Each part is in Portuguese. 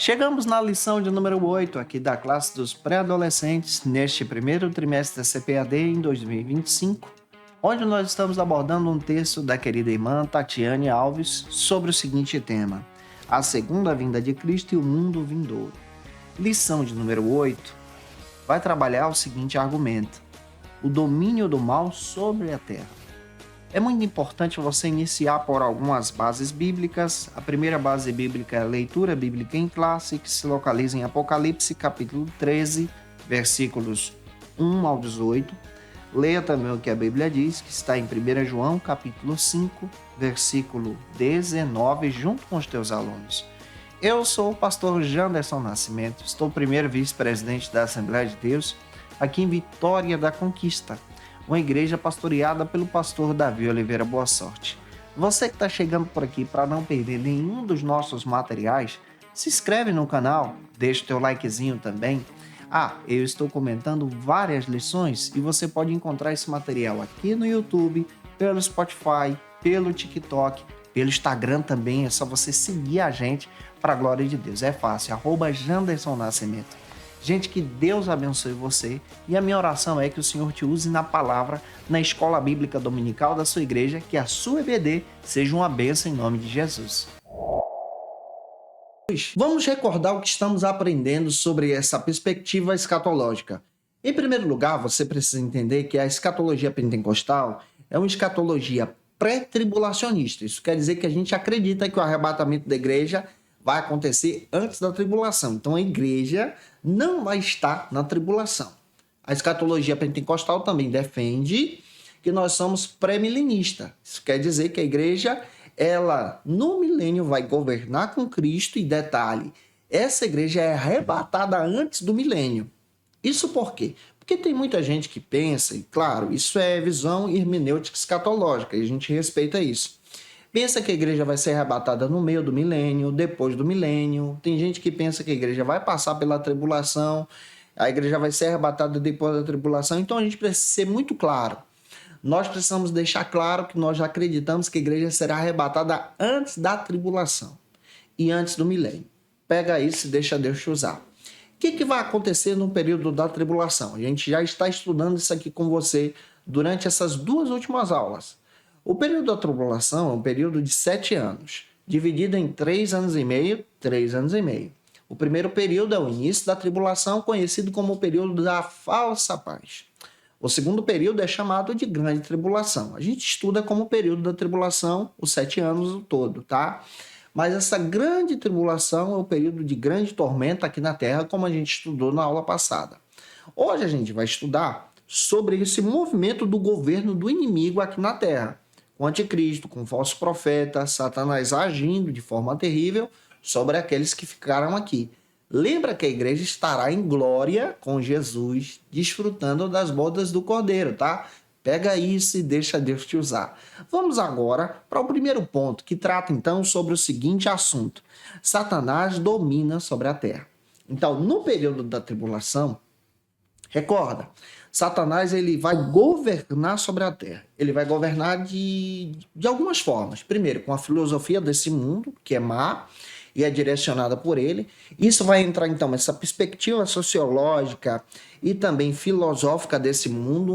Chegamos na lição de número 8 aqui da classe dos pré-adolescentes neste primeiro trimestre da CPAD em 2025, onde nós estamos abordando um texto da querida irmã Tatiane Alves sobre o seguinte tema: a segunda vinda de Cristo e o mundo vindouro. Lição de número 8 vai trabalhar o seguinte argumento: o domínio do mal sobre a terra. É muito importante você iniciar por algumas bases bíblicas. A primeira base bíblica é a leitura bíblica em classe, que se localiza em Apocalipse, capítulo 13, versículos 1 ao 18. Leia também o que a Bíblia diz, que está em 1 João, capítulo 5, versículo 19, junto com os teus alunos. Eu sou o pastor Janderson Nascimento, estou primeiro vice-presidente da Assembleia de Deus, aqui em Vitória da Conquista, uma igreja pastoreada pelo pastor Davi Oliveira Boa Sorte. Você que está chegando por aqui para não perder nenhum dos nossos materiais, se inscreve no canal, deixa o teu likezinho também. Eu estou comentando várias lições e você pode encontrar esse material aqui no YouTube, pelo Spotify, pelo TikTok, pelo Instagram também. É só você seguir a gente para a glória de Deus. É fácil, @Janderson Nascimento. Gente, que Deus abençoe você e a minha oração é que o Senhor te use na palavra, na escola bíblica dominical da sua igreja, que a sua EBD seja uma bênção em nome de Jesus. Vamos recordar o que estamos aprendendo sobre essa perspectiva escatológica. Em primeiro lugar, você precisa entender que a escatologia pentecostal é uma escatologia pré-tribulacionista. Isso quer dizer que a gente acredita que o arrebatamento da igreja vai acontecer antes da tribulação. Então a igreja não vai estar na tribulação. A escatologia pentecostal também defende que nós somos pré-milenista. Isso quer dizer que a igreja, ela no milênio vai governar com Cristo e detalhe, essa igreja é arrebatada antes do milênio. Isso por quê? Porque tem muita gente que pensa, e claro, isso é visão hermenêutica escatológica, e a gente respeita isso. Pensa que a igreja vai ser arrebatada no meio do milênio, depois do milênio. Tem gente que pensa que a igreja vai passar pela tribulação, a igreja vai ser arrebatada depois da tribulação. Então a gente precisa ser muito claro. Nós precisamos deixar claro que nós acreditamos que a igreja será arrebatada antes da tribulação e antes do milênio. Pega isso e deixa Deus te usar. O que vai acontecer no período da tribulação? A gente já está estudando isso aqui com você durante essas duas últimas aulas. O período da tribulação é um período de 7 anos, dividido em 3 anos e meio, 3 anos e meio. O primeiro período é o início da tribulação, conhecido como o período da falsa paz. O segundo período é chamado de grande tribulação. A gente estuda como período da tribulação os 7 anos todo, tá? Mas essa grande tribulação é o período de grande tormenta aqui na Terra, como a gente estudou na aula passada. Hoje a gente vai estudar sobre esse movimento do governo do inimigo aqui na Terra. Com o anticristo, com o falso profeta, Satanás agindo de forma terrível sobre aqueles que ficaram aqui. Lembra que a igreja estará em glória com Jesus, desfrutando das bodas do Cordeiro, tá? Pega isso e deixa Deus te usar. Vamos agora para o primeiro ponto, que trata então sobre o seguinte assunto: Satanás domina sobre a terra. Então, no período da tribulação, recorda, Satanás ele vai governar sobre a terra. Ele vai governar de algumas formas. Primeiro, com a filosofia desse mundo, que é má e é direcionada por ele. Isso vai entrar, então, nessa perspectiva sociológica e também filosófica desse mundo,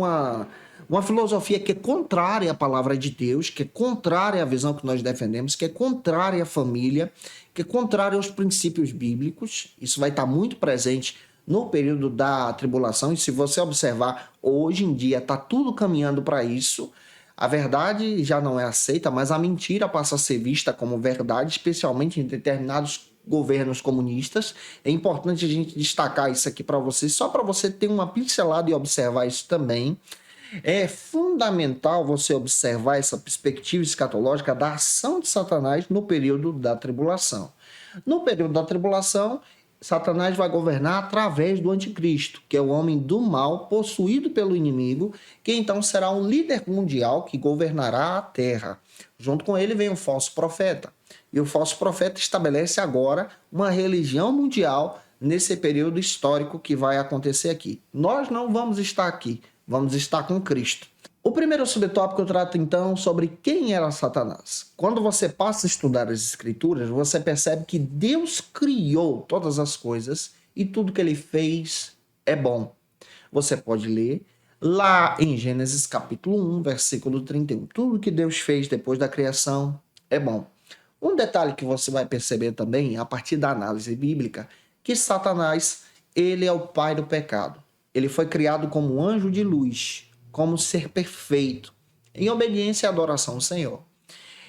uma filosofia que é contrária à palavra de Deus, que é contrária à visão que nós defendemos, que é contrária à família, que é contrária aos princípios bíblicos. Isso vai estar muito presente no período da tribulação, e se você observar, hoje em dia está tudo caminhando para isso. A verdade já não é aceita, mas a mentira passa a ser vista como verdade, especialmente em determinados governos comunistas. É importante a gente destacar isso aqui para você, só para você ter uma pincelada e observar isso também. É fundamental você observar essa perspectiva escatológica da ação de Satanás no período da tribulação. No período da tribulação, Satanás vai governar através do anticristo, que é o homem do mal possuído pelo inimigo, que então será um líder mundial que governará a terra. Junto com ele vem o falso profeta. E o falso profeta estabelece agora uma religião mundial nesse período histórico que vai acontecer aqui. Nós não vamos estar aqui, vamos estar com Cristo. O primeiro subtópico trata então sobre quem era Satanás. Quando você passa a estudar as Escrituras, você percebe que Deus criou todas as coisas e tudo que ele fez é bom. Você pode ler lá em Gênesis capítulo 1, versículo 31. Tudo que Deus fez depois da criação é bom. Um detalhe que você vai perceber também, a partir da análise bíblica, que Satanás, ele é o pai do pecado. Ele foi criado como anjo de luz, como ser perfeito, em obediência e adoração ao Senhor.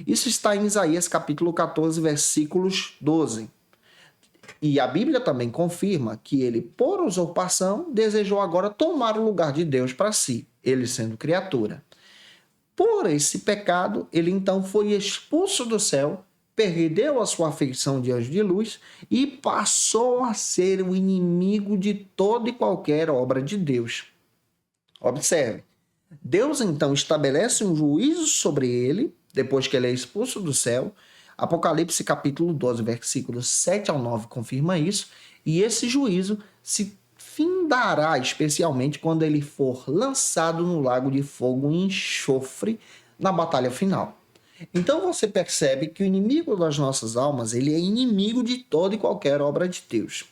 Isso está em Isaías capítulo 14, versículos 12. E a Bíblia também confirma que ele, por usurpação, desejou agora tomar o lugar de Deus para si, ele sendo criatura. Por esse pecado, ele então foi expulso do céu, perdeu a sua afeição de anjo de luz e passou a ser o inimigo de toda e qualquer obra de Deus. Observe, Deus então estabelece um juízo sobre ele, depois que ele é expulso do céu. Apocalipse capítulo 12, versículos 7 ao 9 confirma isso, e esse juízo se findará especialmente quando ele for lançado no lago de fogo e enxofre na batalha final. Então você percebe que o inimigo das nossas almas, ele é inimigo de toda e qualquer obra de Deus.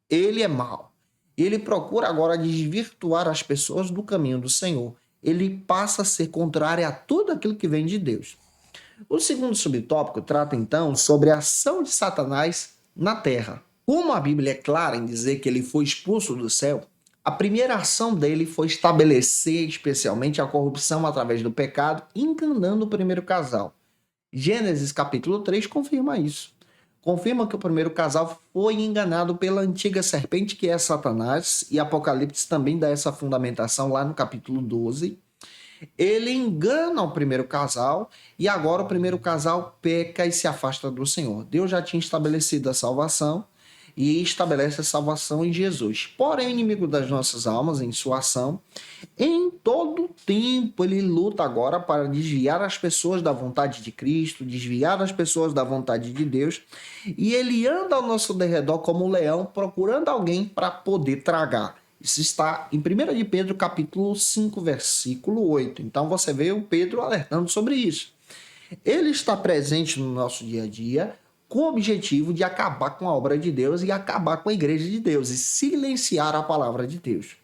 Ele é mau. Ele procura agora desvirtuar as pessoas do caminho do Senhor. Ele passa a ser contrário a tudo aquilo que vem de Deus. O segundo subtópico trata então sobre a ação de Satanás na terra. Como a Bíblia é clara em dizer que ele foi expulso do céu, a primeira ação dele foi estabelecer especialmente a corrupção através do pecado, enganando o primeiro casal. Gênesis capítulo 3 confirma isso. Confirma que o primeiro casal foi enganado pela antiga serpente, que é Satanás, e Apocalipse também dá essa fundamentação lá no capítulo 12. Ele engana o primeiro casal e agora o primeiro casal peca e se afasta do Senhor. Deus já tinha estabelecido a salvação e estabelece a salvação em Jesus. Porém, o inimigo das nossas almas, em sua ação, em todo tempo ele luta agora para desviar as pessoas da vontade de Cristo, desviar as pessoas da vontade de Deus, e ele anda ao nosso derredor como um leão procurando alguém para poder tragar. Isso está em 1 de Pedro, capítulo 5, versículo 8. Então você vê o Pedro alertando sobre isso. Ele está presente no nosso dia a dia com o objetivo de acabar com a obra de Deus e acabar com a igreja de Deus e silenciar a palavra de Deus.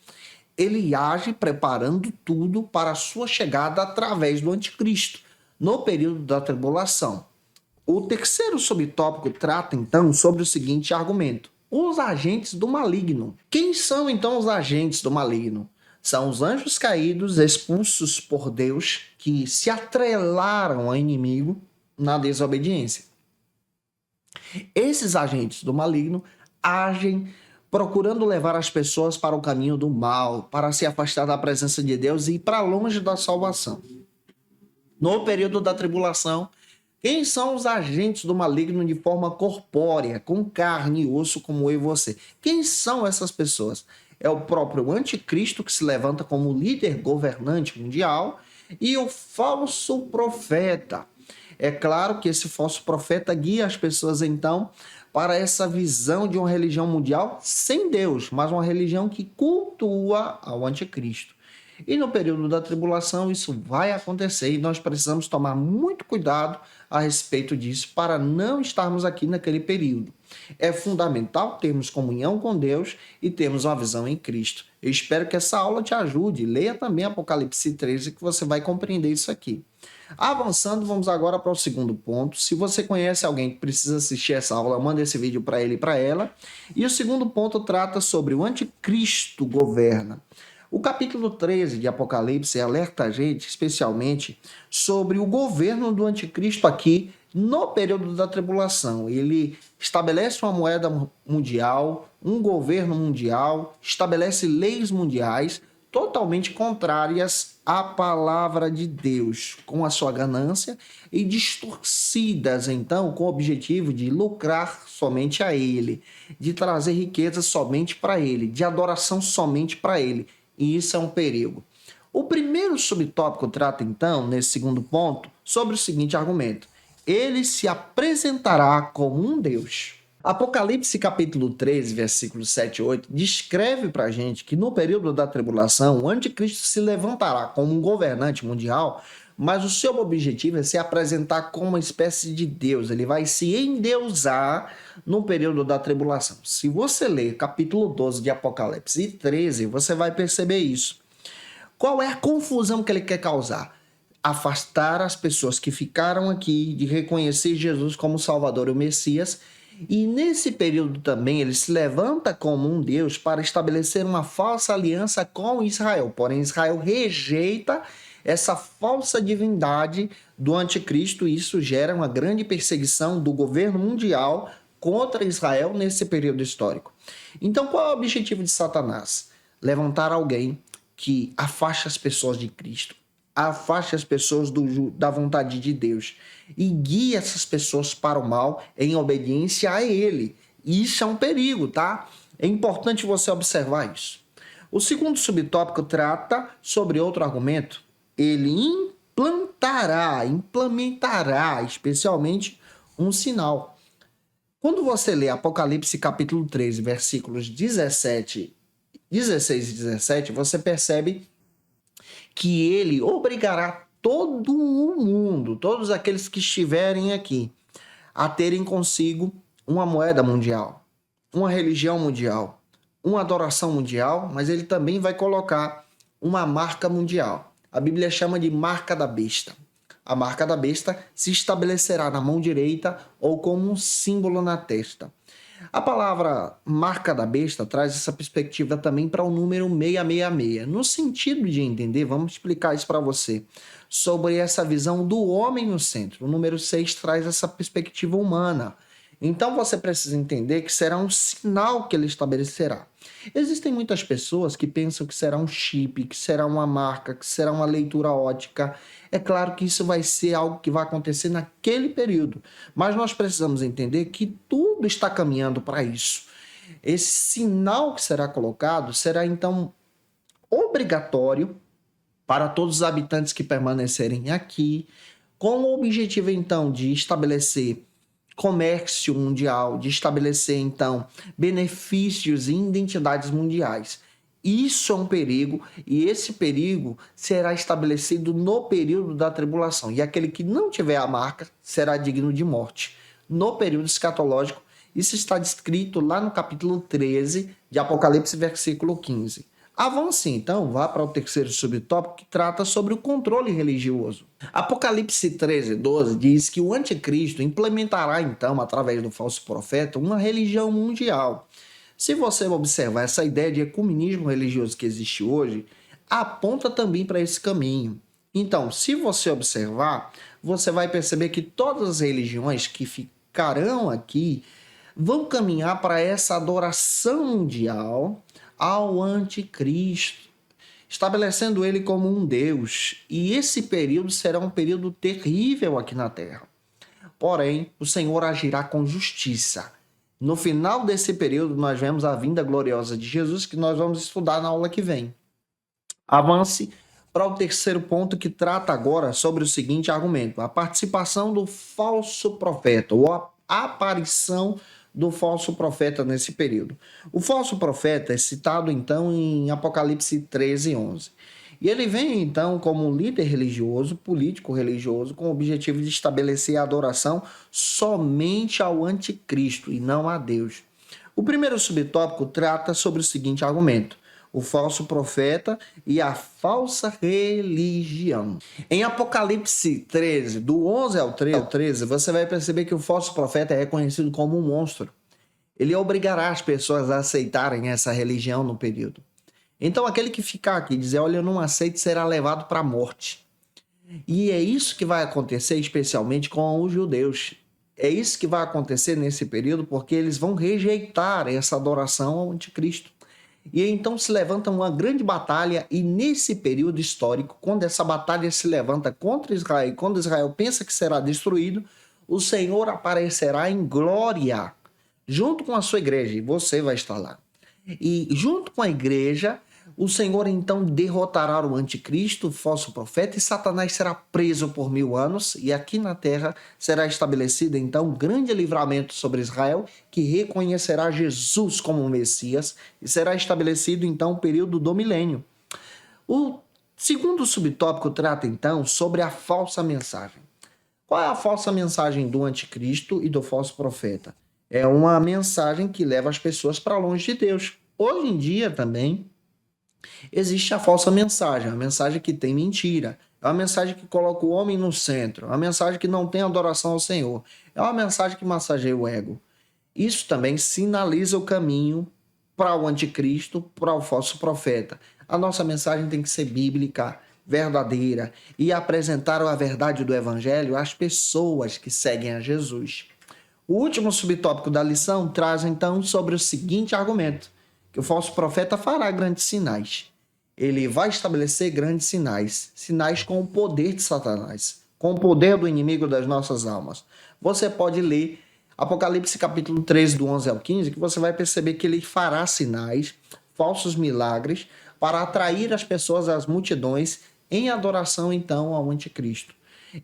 Ele age preparando tudo para a sua chegada através do anticristo, no período da tribulação. O terceiro subtópico trata então sobre o seguinte argumento: os agentes do maligno. Quem são então os agentes do maligno? São os anjos caídos expulsos por Deus que se atrelaram ao inimigo na desobediência. Esses agentes do maligno agem procurando levar as pessoas para o caminho do mal, para se afastar da presença de Deus e ir para longe da salvação. No período da tribulação, quem são os agentes do maligno de forma corpórea, com carne e osso como eu e você? Quem são essas pessoas? É o próprio anticristo que se levanta como líder governante mundial e o falso profeta. É claro que esse falso profeta guia as pessoas então para essa visão de uma religião mundial sem Deus, mas uma religião que cultua ao anticristo. E no período da tribulação isso vai acontecer e nós precisamos tomar muito cuidado a respeito disso para não estarmos aqui naquele período. É fundamental termos comunhão com Deus e termos uma visão em Cristo. Eu espero que essa aula te ajude. Leia também Apocalipse 13 que você vai compreender isso aqui. Avançando, vamos agora para o segundo ponto. Se você conhece alguém que precisa assistir essa aula, manda esse vídeo para ele e para ela. E o segundo ponto trata sobre o anticristo governa. O capítulo 13 de Apocalipse alerta a gente especialmente sobre o governo do anticristo aqui no período da tribulação. Ele estabelece uma moeda mundial, um governo mundial, estabelece leis mundiais totalmente contrárias à palavra de Deus, com a sua ganância e distorcidas, então, com o objetivo de lucrar somente a ele, de trazer riqueza somente para ele, de adoração somente para ele. E isso é um perigo. O primeiro subtópico trata, então, nesse segundo ponto, sobre o seguinte argumento: ele se apresentará como um Deus. Apocalipse capítulo 13, versículos 7 e 8, descreve para a gente que no período da tribulação, o anticristo se levantará como um governante mundial, mas o seu objetivo é se apresentar como uma espécie de Deus. Ele vai se endeusar no período da tribulação. Se você ler capítulo 12 de Apocalipse e 13, você vai perceber isso. Qual é a confusão que ele quer causar? Afastar as pessoas que ficaram aqui de reconhecer Jesus como Salvador e o Messias. E nesse período também ele se levanta como um Deus para estabelecer uma falsa aliança com Israel. Porém, Israel rejeita essa falsa divindade do anticristo e isso gera uma grande perseguição do governo mundial contra Israel nesse período histórico. Então, qual é o objetivo de Satanás? Levantar alguém que afaste as pessoas de Cristo, afaste as pessoas da vontade de Deus e guie essas pessoas para o mal em obediência a ele. Isso é um perigo, tá? É importante você observar isso. O segundo subtópico trata sobre outro argumento. Ele implementará especialmente um sinal. Quando você lê Apocalipse capítulo 13, versículos 16 e 17, você percebe que ele obrigará todo o mundo, todos aqueles que estiverem aqui, a terem consigo uma moeda mundial, uma religião mundial, uma adoração mundial, mas ele também vai colocar uma marca mundial. A Bíblia chama de marca da besta. A marca da besta se estabelecerá na mão direita ou como um símbolo na testa. A palavra marca da besta traz essa perspectiva também para o número 666. No sentido de entender, vamos explicar isso para você, sobre essa visão do homem no centro. O número 6 traz essa perspectiva humana. Então você precisa entender que será um sinal que ele estabelecerá. Existem muitas pessoas que pensam que será um chip, que será uma marca, que será uma leitura ótica. É claro que isso vai ser algo que vai acontecer naquele período, mas nós precisamos entender que tudo está caminhando para isso. Esse sinal que será colocado será então obrigatório para todos os habitantes que permanecerem aqui, com o objetivo então de estabelecer comércio mundial, de estabelecer então benefícios e identidades mundiais. Isso é um perigo e esse perigo será estabelecido no período da tribulação. E aquele que não tiver a marca será digno de morte. No período escatológico, isso está descrito lá no capítulo 13 de Apocalipse, versículo 15. Avance então, vá para o terceiro subtópico que trata sobre o controle religioso. Apocalipse 13, 12 diz que o anticristo implementará então, através do falso profeta, uma religião mundial. Se você observar essa ideia de ecumenismo religioso que existe hoje, aponta também para esse caminho. Então, se você observar, você vai perceber que todas as religiões que ficarão aqui vão caminhar para essa adoração mundial ao anticristo, estabelecendo ele como um Deus. E esse período será um período terrível aqui na Terra. Porém, o Senhor agirá com justiça. No final desse período, nós vemos a vinda gloriosa de Jesus, que nós vamos estudar na aula que vem. Avance para o terceiro ponto, que trata agora sobre o seguinte argumento: a participação do falso profeta, ou a aparição do falso profeta nesse período. O falso profeta é citado então em Apocalipse 13, 11. E ele vem então como líder religioso, político religioso, com o objetivo de estabelecer a adoração somente ao anticristo e não a Deus. O primeiro subtópico trata sobre o seguinte argumento: o falso profeta e a falsa religião. Em Apocalipse 13, do 11 ao 13, você vai perceber que o falso profeta é reconhecido como um monstro. Ele obrigará as pessoas a aceitarem essa religião no período. Então, aquele que ficar aqui e dizer, olha, eu não aceito, será levado para a morte. E é isso que vai acontecer especialmente com os judeus. É isso que vai acontecer nesse período, porque eles vão rejeitar essa adoração ao anticristo. E então se levanta uma grande batalha, e nesse período histórico, quando essa batalha se levanta contra Israel, quando Israel pensa que será destruído, o Senhor aparecerá em glória, junto com a sua igreja, e você vai estar lá. E junto com a igreja, O Senhor então derrotará o anticristo, o falso profeta, e Satanás será preso por 1000 anos, e aqui na terra será estabelecido então um grande livramento sobre Israel, que reconhecerá Jesus como o Messias, e será estabelecido então o período do milênio. O segundo subtópico trata então sobre a falsa mensagem. Qual é a falsa mensagem do anticristo e do falso profeta? É uma mensagem que leva as pessoas para longe de Deus. Hoje em dia também existe a falsa mensagem, a mensagem que tem mentira, é uma mensagem que coloca o homem no centro, é uma mensagem que não tem adoração ao Senhor, é uma mensagem que massageia o ego. Isso também sinaliza o caminho para o anticristo, para o falso profeta. A nossa mensagem tem que ser bíblica, verdadeira, e apresentar a verdade do evangelho às pessoas que seguem a Jesus. O último subtópico da lição traz então sobre o seguinte argumento, que o falso profeta fará grandes sinais. Ele vai estabelecer grandes sinais, sinais com o poder de Satanás, com o poder do inimigo das nossas almas. Você pode ler Apocalipse capítulo 13, do 11 ao 15, que você vai perceber que ele fará sinais, falsos milagres, para atrair as pessoas, as multidões, em adoração então ao anticristo.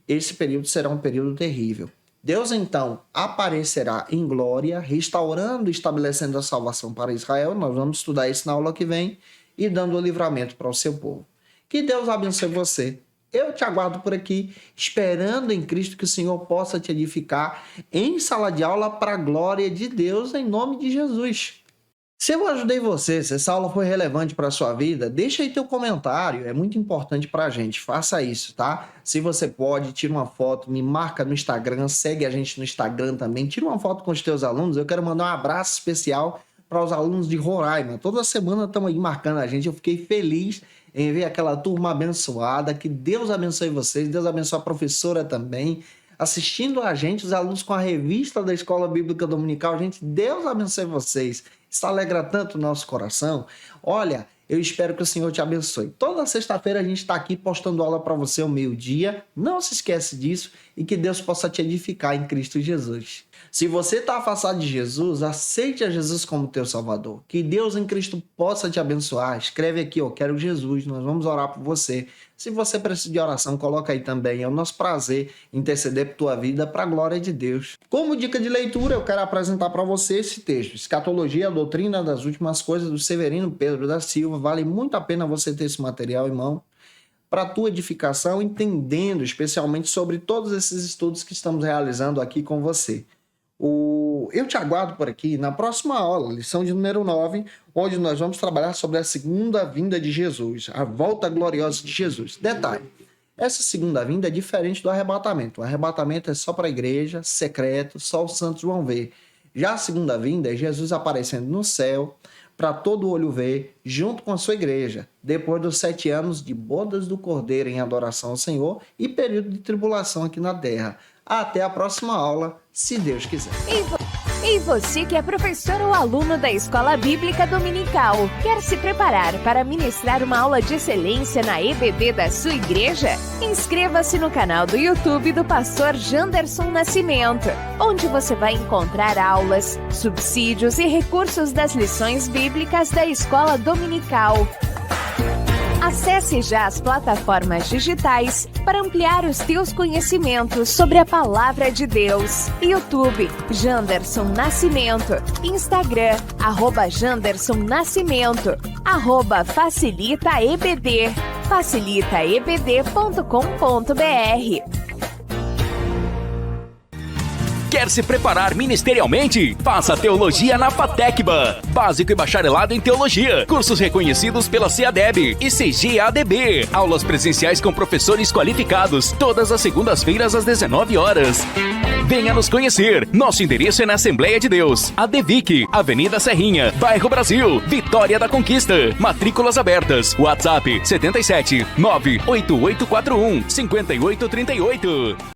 Esse período será um período terrível. Deus então aparecerá em glória, restaurando e estabelecendo a salvação para Israel. Nós vamos estudar isso na aula que vem e dando o livramento para o seu povo. Que Deus abençoe você. Eu te aguardo por aqui, esperando em Cristo que o Senhor possa te edificar em sala de aula para a glória de Deus, em nome de Jesus. Se eu ajudei você, se essa aula foi relevante para a sua vida, deixa aí teu comentário, é muito importante para a gente, faça isso, tá? Se você pode, tira uma foto, me marca no Instagram, segue a gente no Instagram também, tira uma foto com os teus alunos. Eu quero mandar um abraço especial para os alunos de Roraima, toda semana estão aí marcando a gente, eu fiquei feliz em ver aquela turma abençoada, que Deus abençoe vocês, Deus abençoe a professora também, assistindo a gente, os alunos com a revista da Escola Bíblica Dominical. Gente, Deus abençoe vocês. Isso alegra tanto o nosso coração. Olha, eu espero que o Senhor te abençoe. Toda sexta-feira a gente está aqui postando aula para você ao meio-dia. Não se esquece disso e que Deus possa te edificar em Cristo Jesus. Se você está afastado de Jesus, aceite a Jesus como teu Salvador. Que Deus em Cristo possa te abençoar. Escreve aqui, ó, quero Jesus, nós vamos orar por você. Se você precisa de oração, coloca aí também. É o nosso prazer interceder por tua vida para a glória de Deus. Como dica de leitura, eu quero apresentar para você esse texto. Escatologia, a doutrina das últimas coisas, do Severino Pedro da Silva. Vale muito a pena você ter esse material em mão para a tua edificação, entendendo especialmente sobre todos esses estudos que estamos realizando aqui com você. Eu te aguardo por aqui na próxima aula, lição de número 9, onde nós vamos trabalhar sobre a segunda vinda de Jesus, a volta gloriosa de Jesus. Detalhe, essa segunda vinda é diferente do arrebatamento. O arrebatamento é só para a igreja, secreto, só os santos vão ver. Já a segunda vinda é Jesus aparecendo no céu, para todo olho ver, junto com a sua igreja, depois dos 7 anos de bodas do Cordeiro em adoração ao Senhor e período de tribulação aqui na terra. Até a próxima aula, se Deus quiser. E você que é professor ou aluno da Escola Bíblica Dominical, quer se preparar para ministrar uma aula de excelência na EBD da sua igreja? Inscreva-se no canal do YouTube do pastor Janderson Nascimento, onde você vai encontrar aulas, subsídios e recursos das lições bíblicas da Escola Dominical. Acesse já as plataformas digitais para ampliar os teus conhecimentos sobre a Palavra de Deus. YouTube, Janderson Nascimento. Instagram, @Janderson Nascimento. @FacilitaEBD. facilitaebd.com.br. Quer se preparar ministerialmente? Faça Teologia na FATECBA. Básico e bacharelado em Teologia. Cursos reconhecidos pela CEADEB e CGADB. Aulas presenciais com professores qualificados. Todas as segundas-feiras às 19 horas. Venha nos conhecer. Nosso endereço é na Assembleia de Deus. ADVIC, Avenida Serrinha, Bairro Brasil, Vitória da Conquista. Matrículas abertas. WhatsApp 77 98841 5838.